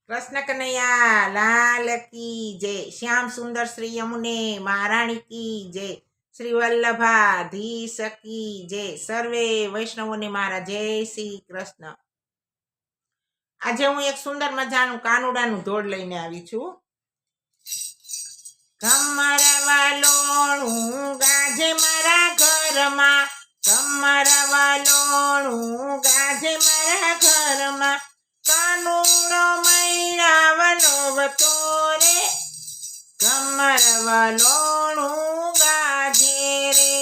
कृष्ण कन्हैया लाल की जय। श्याम सुंदर श्री यमुने महाराणी की जय। श्री वल्लभाधीश की जय। सर्वे वैष्णवों ने मारा जय श्री कृष्ण। આજે હું એક સુંદર મજાનું કાનુડાનું ધોળ લઈને આવી છું। કમરવા લોણું ગાજે મારા ઘરમાં, કમરવા લોણું ગાજે મારા ઘરમાં, કાનુડો મૈણાવલો વતો રે, કમરવા લોણું ગાજે રે,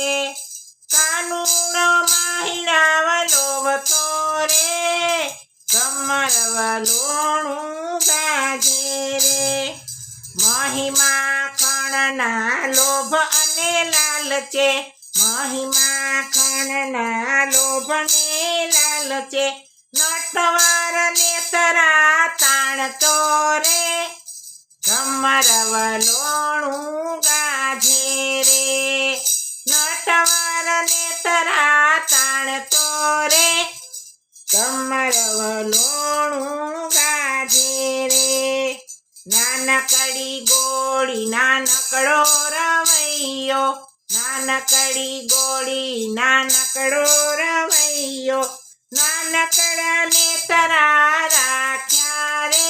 કાનુડો મૈણાવલો વતો રે, કમરવા લોણું ગાજે રે। મહિમા ખણના લોભ અને લાલચે, મહિમા ખણના લોભ ને લાલચે, નટવાર ને તરા તાણતો રે, કમરવા લોણું ગાજે રે, નટવાર ને તરા તાણતો રે, કમરવા લોણું ગાજે રે। નાનકડી ગોળી નાનકડો રવૈયો, નાનકડી ગોળી નાનકડો રવૈયો, નાનકડા ને તરા રાખ્યા રે,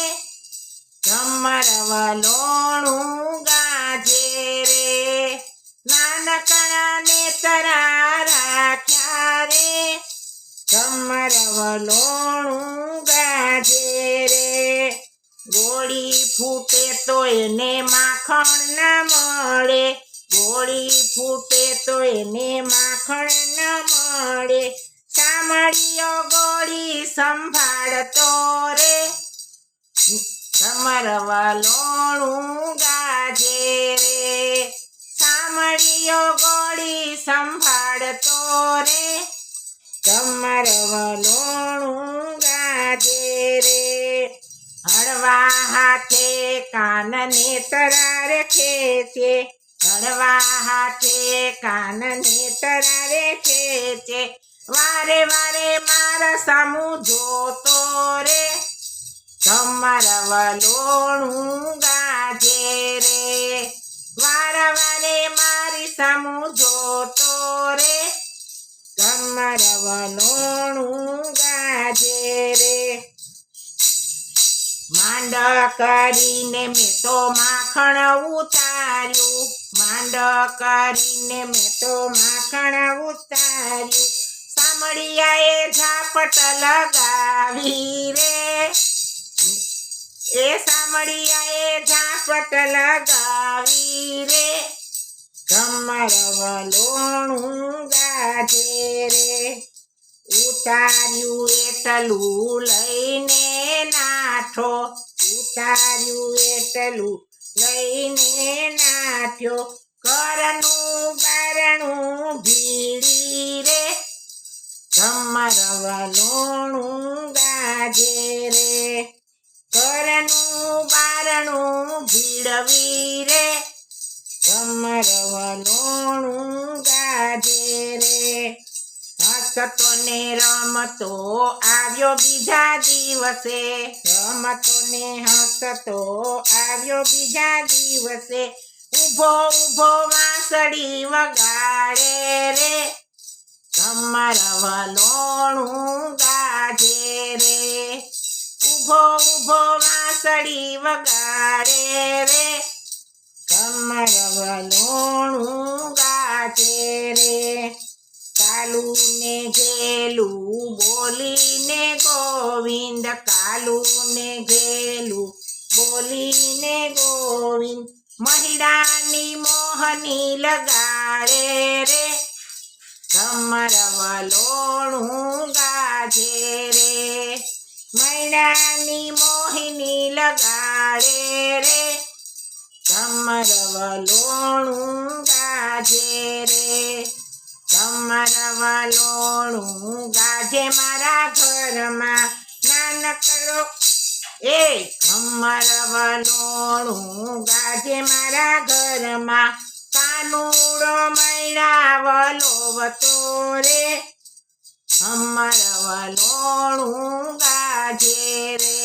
કમરવા લોણું ગાજે રે, નાનકડા ને તરા રાખ્યા રે, કમરવા લોણું ગાજે રે। ગોળી ફૂટે તો એને માખણ ન મળે, ગોળી ફૂટે તો એને માખણ ન મળે, સાંભળ્યો ગોળી સંભાળતો રે, કમરવા લોણું ગાજે રે, સાંભળ્યો ગોળી સંભાળતો રે, કમરવા લોણું ગાજે રે। હળવા હાથે કાનને તરારે ખેંચે, હળવા હાથે કાનને તરારે ખેંચે, વારે વારે મારા સામું જોતો રે, કમરવા લોણું ગાજે રે, વારે વારે મારી સામું જોતો રે, કમરવા લોણું ગાજે રે। માંડ કરીને મેં તો માખણ ઉતાર્યું, માંડ કરીને મેં તો માખણ ઉતાર્યું, સામળિયાએ ઝાપટ લગાવી રે, એ સામળિયાએ ઝાપટ લગાવી રે, કમરવા લોણું ગાજે રે। ઉતાર્યું એટલું લઈને નાઠો, ઉતાર્યું એટલું લઈને નાઠ્યો, ઘરનું બારણું ભીડી રે, કમરવા લોણું ગાજે રે, ઘરનું બારણું ભીડવી રે, કમરવા લોણું ગાજે રે। હસતો ને રમતો આવ્યો બીજા દિવસે, રમતો ને હસતો આવ્યો બીજા દિવસે, ઊભો ઊભો વાંસળી વગાડે રે, કમરવા લોણું ગાજે રે, ઊભો ઊભો વાંસળી વગાડે રે, કમરવા લોણું ગાજે રે। કાલું ને ઘેલું બોલીને ગોવિંદ, કાલું ને ઘેલું બોલીને ગોવિંદ, મહિડાની મોહની લગાડે રે, કમરવા લોણું ગાજે રે, મહિડાની મોહિની લગાડે રે, કમરવા લોણું ગાજે રે, કમરવા લોણું ગાજે મારા ઘરમાં, નાનકડો એ કમરવા લોણું ગાજે મારા ઘરમાં, કાનુડો મૈણાવલો વતો રે, કમરવા લોણું ગાજે રે,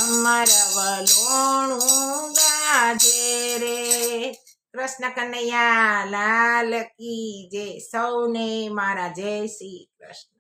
અમર વલોણું ગાજે રે. કૃષ્ણ કનૈયા લાલ કી જય. સૌને મારા જય શ્રી કૃષ્ણ.